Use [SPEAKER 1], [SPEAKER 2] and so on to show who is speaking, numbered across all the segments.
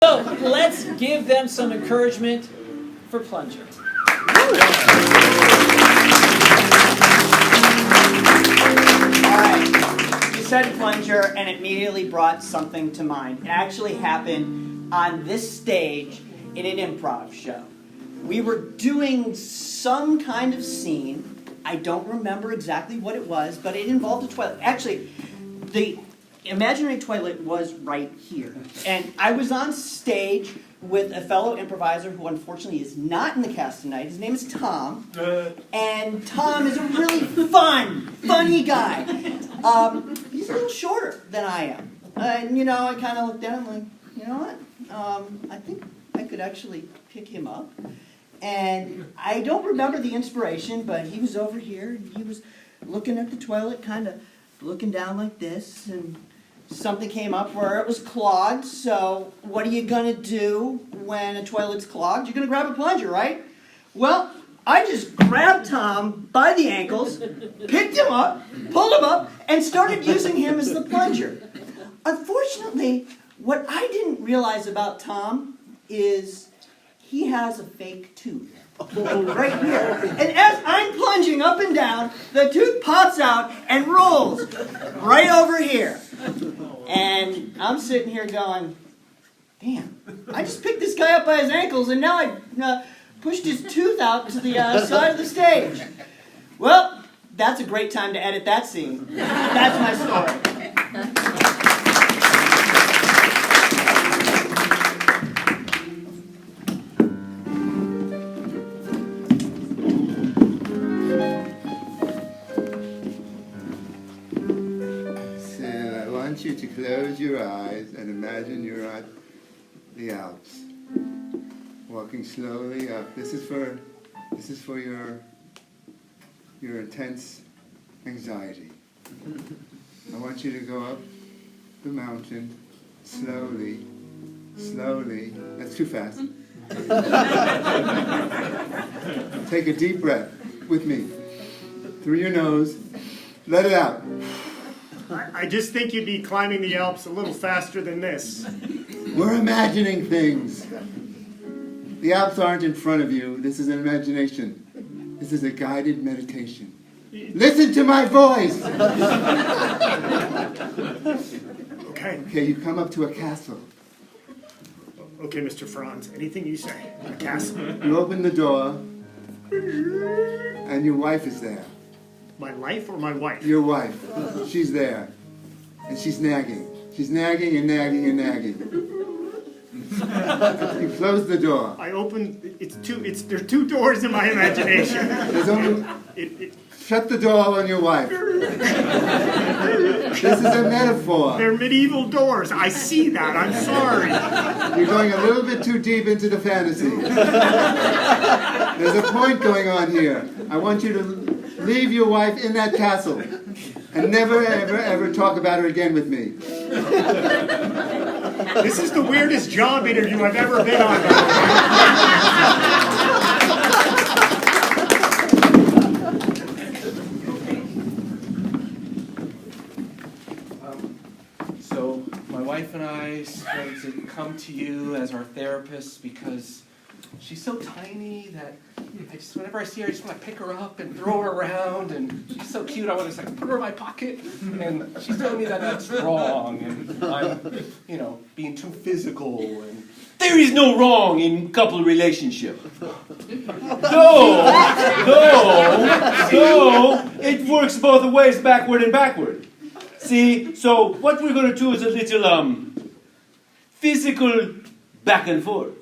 [SPEAKER 1] So let's give them some encouragement for plunger.
[SPEAKER 2] All right, you said plunger, and it immediately brought something to mind. It actually happened on this stage in an improv show. We were doing some kind of scene. I don't remember exactly what it was, but it involved a toilet. Actually, the imaginary toilet was right here. And I was on stage with a fellow improviser who unfortunately is not in the cast tonight. His name is Tom. And Tom is a really funny guy. He's a little shorter than I am. And, I kind of looked at him like, you know what? I think I could actually pick him up. And I don't remember the inspiration, but he was over here, and he was looking at the toilet, kind of looking down like this, and something came up where it was clogged. So what are you going to do when a toilet's clogged? You're going to grab a plunger, right? Well, I just grabbed Tom by the ankles, picked him up, pulled him up, and started using him as the plunger. Unfortunately, what I didn't realize about Tom is he has a fake tooth right here. And as I'm plunging up and down, the tooth pops out and rolls right over here. And I'm sitting here going, damn, I just picked this guy up by his ankles and now I pushed his tooth out to the side of the stage. Well, that's a great time to edit that scene. That's my story.
[SPEAKER 3] You to close your eyes and imagine you're at the Alps, walking slowly up. This is for your intense anxiety. I want you to go up the mountain slowly. That's too fast. Take a deep breath with me through your nose. Let it out.
[SPEAKER 4] I just think you'd be climbing the Alps a little faster than this.
[SPEAKER 3] We're imagining things. The Alps aren't in front of you. This is an imagination. This is a guided meditation. Listen to my voice! Okay, you come up to a castle.
[SPEAKER 4] Okay, Mr. Franz, anything you say. A castle.
[SPEAKER 3] You open the door, and your wife is there.
[SPEAKER 4] My life or my wife?
[SPEAKER 3] Your wife. She's there. And she's nagging. She's nagging and nagging and nagging. You close the door.
[SPEAKER 4] I open, there are two doors in my imagination.
[SPEAKER 3] There's only, shut the door on your wife. This is a metaphor.
[SPEAKER 4] They're medieval doors. I see that. I'm sorry.
[SPEAKER 3] You're going a little bit too deep into the fantasy. There's a point going on here. I want you to leave your wife in that castle and never, ever, ever talk about her again with me.
[SPEAKER 4] This is the weirdest job interview I've ever been on.
[SPEAKER 5] So my wife and I wanted to come to you as our therapist because she's so tiny that whenever I see her, I just want to pick her up and throw her around, and she's so cute, I want to just put her in my pocket, and she's telling me that that's wrong, and I'm, being too physical, and...
[SPEAKER 6] There is no wrong in couple relationship. No, it works both ways, backward and backward. See, so what we're going to do is a little physical back and forth.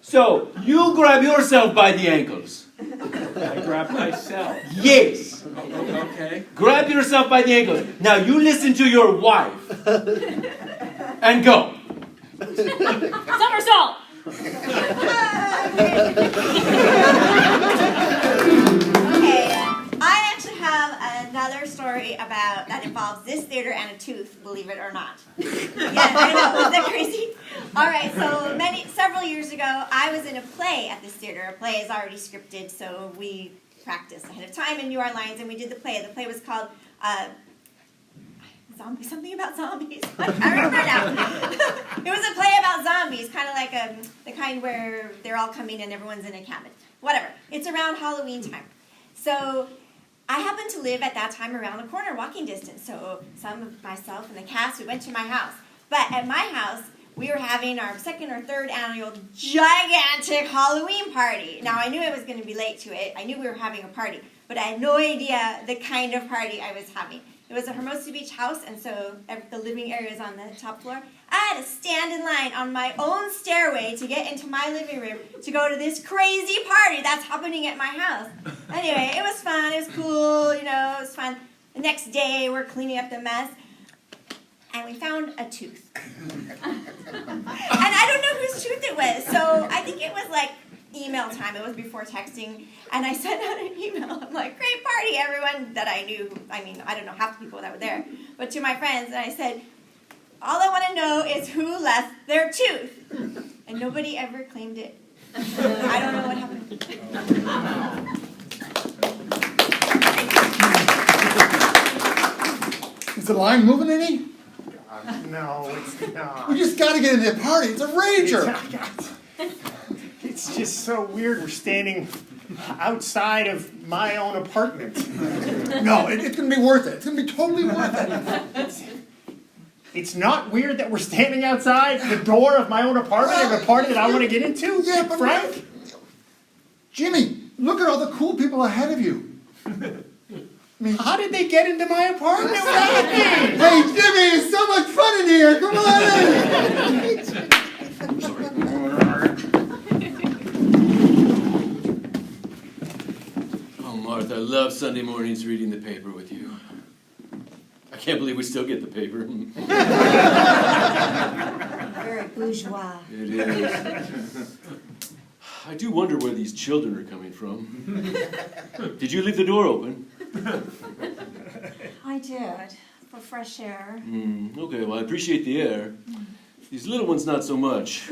[SPEAKER 6] So, you grab yourself by the ankles.
[SPEAKER 5] I grab myself.
[SPEAKER 6] Yes.
[SPEAKER 5] Okay.
[SPEAKER 6] Grab yourself by the ankles. Now you listen to your wife. And go.
[SPEAKER 7] Somersault! Okay, I actually have another story that involves this theater and a tooth, believe it or not. Yes, I know, isn't that crazy? All right, so several years ago, I was in a play at this theater. A play is already scripted, so we practiced ahead of time and knew our lines, and we did the play. The play was called something about zombies. I remember now. It was a play about zombies, kind of like the kind where they're all coming and everyone's in a cabin. Whatever. It's around Halloween time. So I happened to live at that time around the corner, walking distance. So some of myself and the cast, we went to my house. But at my house, we were having our second or third annual gigantic Halloween party. Now, I knew I was going to be late to it. I knew we were having a party. But I had no idea the kind of party I was having. It was a Hermosa Beach house, and so the living area is on the top floor. I had to stand in line on my own stairway to get into my living room to go to this crazy party that's happening at my house. Anyway, it was fun. It was cool. It was fun. The next day, we're cleaning up the mess, and we found a tooth. And I don't know whose tooth it was, so I think it was like email time. It was before texting, and I sent out an email. I'm like, great party, everyone that I knew. I mean, I don't know half the people that were there, but to my friends, and I said, all I want to know is who left their tooth. And nobody ever claimed it. I don't know what happened.
[SPEAKER 3] Is the line moving any?
[SPEAKER 4] No, it's not.
[SPEAKER 3] We just got to get into the party. It's a rager.
[SPEAKER 4] It's just so weird. We're standing outside of my own apartment.
[SPEAKER 3] No, it's going to be worth it. It's going to be totally worth it.
[SPEAKER 4] It's not weird that we're standing outside the door of my own apartment of a party that I want to get into?
[SPEAKER 3] Yeah, but
[SPEAKER 4] Frank?
[SPEAKER 3] Jimmy, look at all the cool people ahead of you.
[SPEAKER 4] How did they get into my apartment without me?
[SPEAKER 3] Hey, Jimmy, it's so much fun in here. Come on in.
[SPEAKER 8] Oh, Martha, I love Sunday mornings reading the paper with you. I can't believe we still get the paper.
[SPEAKER 7] Very bourgeois.
[SPEAKER 8] It is. I do wonder where these children are coming from. Did you leave the door open?
[SPEAKER 7] I did, for fresh air.
[SPEAKER 8] Okay, well, I appreciate the air. These little ones, not so much.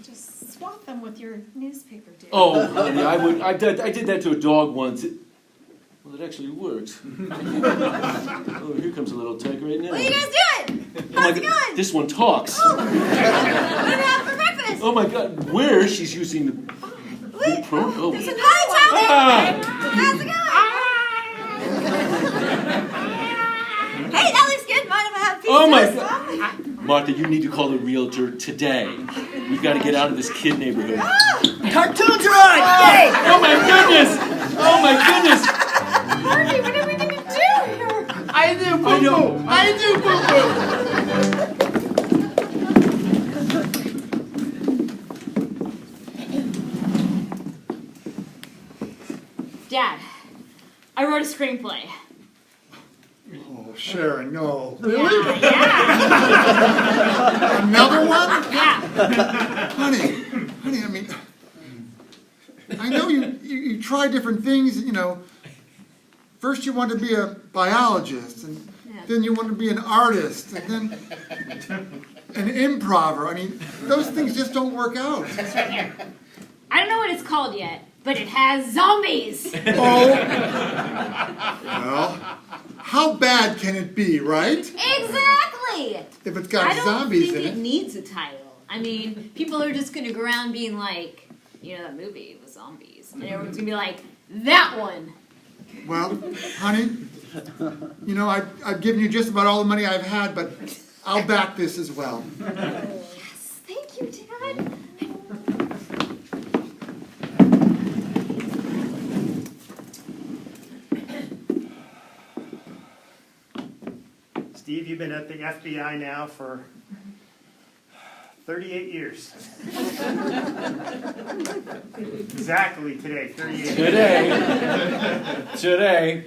[SPEAKER 7] Just swap them with your newspaper, dear.
[SPEAKER 8] Oh, honey, I did that to a dog once. Well, it actually works. Oh, here comes a little tiger right now.
[SPEAKER 7] What are you guys doing?
[SPEAKER 8] Oh
[SPEAKER 7] How's
[SPEAKER 8] my
[SPEAKER 7] it
[SPEAKER 8] God,
[SPEAKER 7] going?
[SPEAKER 8] this one talks.
[SPEAKER 7] What do you have for breakfast?
[SPEAKER 8] Oh my God, where? She's using the
[SPEAKER 7] Wait,
[SPEAKER 8] oh.
[SPEAKER 7] there's another topic. How's it going? Hey, that looks good. Mind if I have pizza?
[SPEAKER 8] Oh my God. Martha, you need to call a realtor today. We've got to get out of this kid neighborhood.
[SPEAKER 2] Cartoons are on! Yay!
[SPEAKER 8] Oh my goodness! Oh my goodness!
[SPEAKER 7] Marty, what are we going to do here?
[SPEAKER 8] I do poo-poo! I do poo-poo!
[SPEAKER 9] Dad, I wrote a screenplay.
[SPEAKER 3] Oh, Sharon, no.
[SPEAKER 9] Yeah, yeah,
[SPEAKER 3] Another one?
[SPEAKER 9] yeah.
[SPEAKER 3] Honey, I mean, I know you try different things, First you want to be a biologist, and then you want to be an artist, and then an improver. I mean, those things just don't work out.
[SPEAKER 9] I don't know what it's called yet, but it has zombies.
[SPEAKER 3] Oh. Well, how bad can it be, right?
[SPEAKER 9] Exactly.
[SPEAKER 3] If it's got
[SPEAKER 9] I don't
[SPEAKER 3] zombies
[SPEAKER 9] think
[SPEAKER 3] in
[SPEAKER 9] it
[SPEAKER 3] it.
[SPEAKER 9] needs a title. I mean, people are just going to go around being like, that movie with zombies. And everyone's going to be like, that one.
[SPEAKER 3] Well, honey, I've given you just about all the money I've had, but I'll back this as well.
[SPEAKER 9] Yes, thank you, Dad.
[SPEAKER 4] Steve, you've been at the FBI now for 38 years. Exactly today, 38 years.
[SPEAKER 8] Today.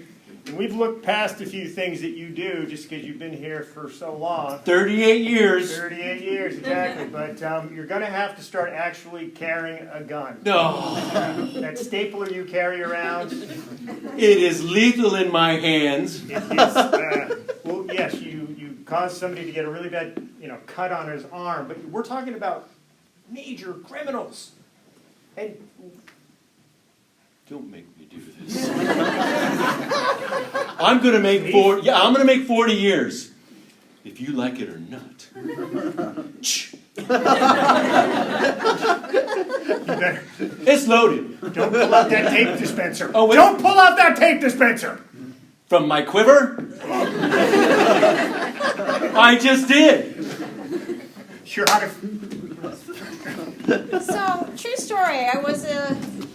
[SPEAKER 4] And we've looked past a few things that you do just because you've been here for so long.
[SPEAKER 8] 38 years.
[SPEAKER 4] 38 years, exactly. But you're going to have to start actually carrying a gun.
[SPEAKER 8] No.
[SPEAKER 4] That stapler you carry around.
[SPEAKER 8] It is lethal in my hands.
[SPEAKER 4] It is, well, yes, you caused somebody to get a really bad, cut on his arm, but we're talking about major criminals. And
[SPEAKER 8] Don't make me do this. I'm gonna make 40. Yeah, I'm gonna make 40 years, if you like it or not. It's loaded.
[SPEAKER 4] Don't pull out that tape dispenser.
[SPEAKER 8] Oh, wait.
[SPEAKER 4] Don't pull out that tape dispenser.
[SPEAKER 8] From my quiver? I just did.
[SPEAKER 4] Sure how to.
[SPEAKER 10] So, true story. I was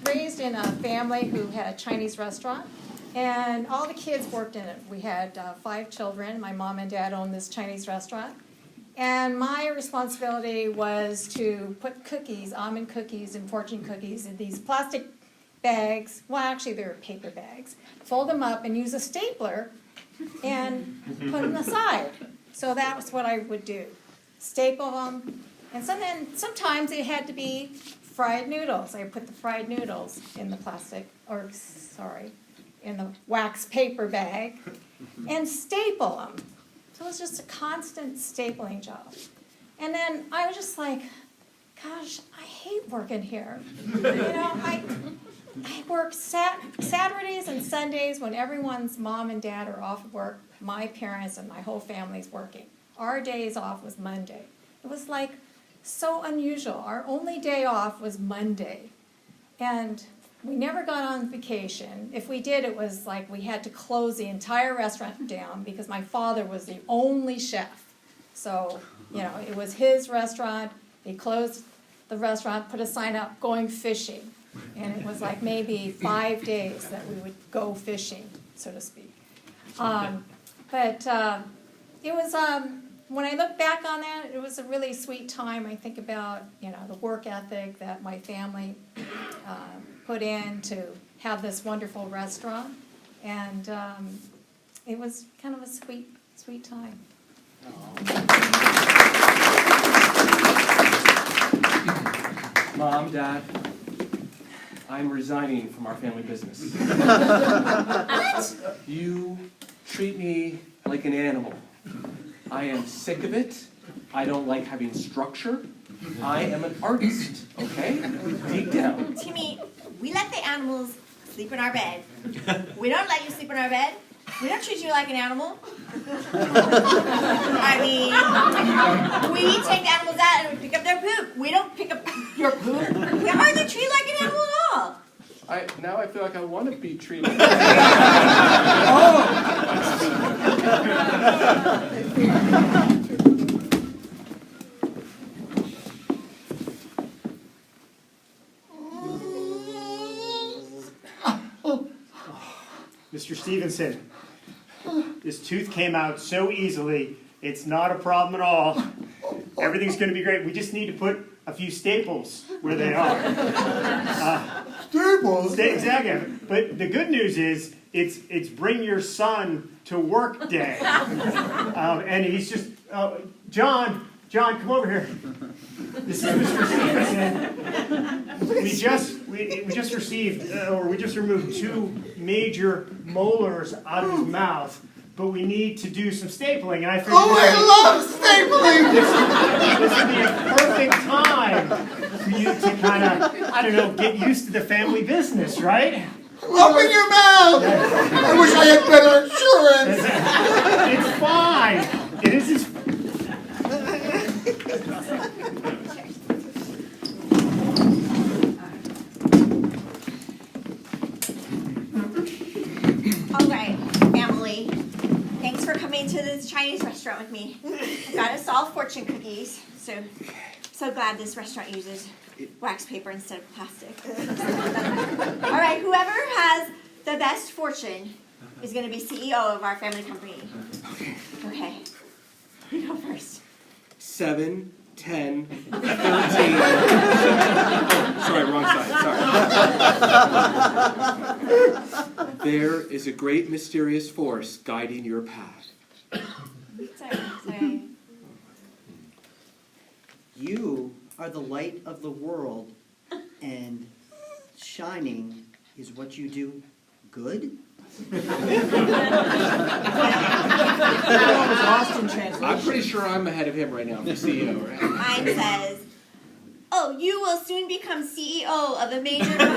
[SPEAKER 10] raised in a family who had a Chinese restaurant, and all the kids worked in it. We had 5 children. My mom and dad owned this Chinese restaurant. And my responsibility was to put cookies, almond cookies and fortune cookies, in these plastic bags. Well, actually, they were paper bags. Fold them up and use a stapler and put them aside. So that was what I would do. Staple them. And sometimes it had to be fried noodles. I put the fried noodles in the in the wax paper bag and staple them. So it was just a constant stapling job. And then I was just like, gosh, I hate working here. I work Saturdays and Sundays when everyone's mom and dad are off work. My parents and my whole family's working. Our days off was Monday. It was like so unusual. Our only day off was Monday. And we never got on vacation. If we did, it was like we had to close the entire restaurant down because my father was the only chef. So, it was his restaurant. He closed the restaurant, put a sign up, going fishing. And it was like maybe 5 days that we would go fishing, so to speak. But it was, when I look back on that, it was a really sweet time. I think about, the work ethic that my family put in to have this wonderful restaurant. And it was kind of a sweet, sweet time.
[SPEAKER 5] Mom, Dad, I'm resigning from our family business.
[SPEAKER 10] What?
[SPEAKER 5] You treat me like an animal. I am sick of it. I don't like having structure. I am an artist, okay? Deep down.
[SPEAKER 7] Timmy, we let the animals sleep in our bed. We don't let you sleep in our bed. We don't treat you like an animal. I mean, we take the animals out and we pick up their poop. We don't pick up your poop. We hardly treat you like an animal at all.
[SPEAKER 5] Now I feel like I want to be treated.
[SPEAKER 4] Mr. Stevenson, this tooth came out so easily, it's not a problem at all. Everything's going to be great. We just need to put a few staples where they are.
[SPEAKER 3] Staples?
[SPEAKER 4] Exactly. But the good news is, it's bring your son to work day. And he's just, John, come over here. This is Mr. Stevenson. We just removed 2 major molars out of his mouth, but we need to do some stapling, and I figured
[SPEAKER 3] I love stapling!
[SPEAKER 4] this would be a perfect time for you to kind of, get used to the family business, right?
[SPEAKER 3] Open your mouth! I wish I had better insurance!
[SPEAKER 4] It's fine. It is his.
[SPEAKER 7] All right, family. Thanks for coming to this Chinese restaurant with me. I got us all fortune cookies. So glad this restaurant uses wax paper instead of plastic. All right, whoever has the best fortune is going to be CEO of our family company. Okay. You go first.
[SPEAKER 5] 7, 10, 13. Oh, sorry, wrong side. Sorry. There is a great mysterious force guiding your path.
[SPEAKER 7] Sorry.
[SPEAKER 2] You are the light of the world, and shining is what you do good?
[SPEAKER 5] I'm pretty sure I'm ahead of him right now, the CEO, right?
[SPEAKER 7] Mine says, "Oh, you will soon become CEO of a major company."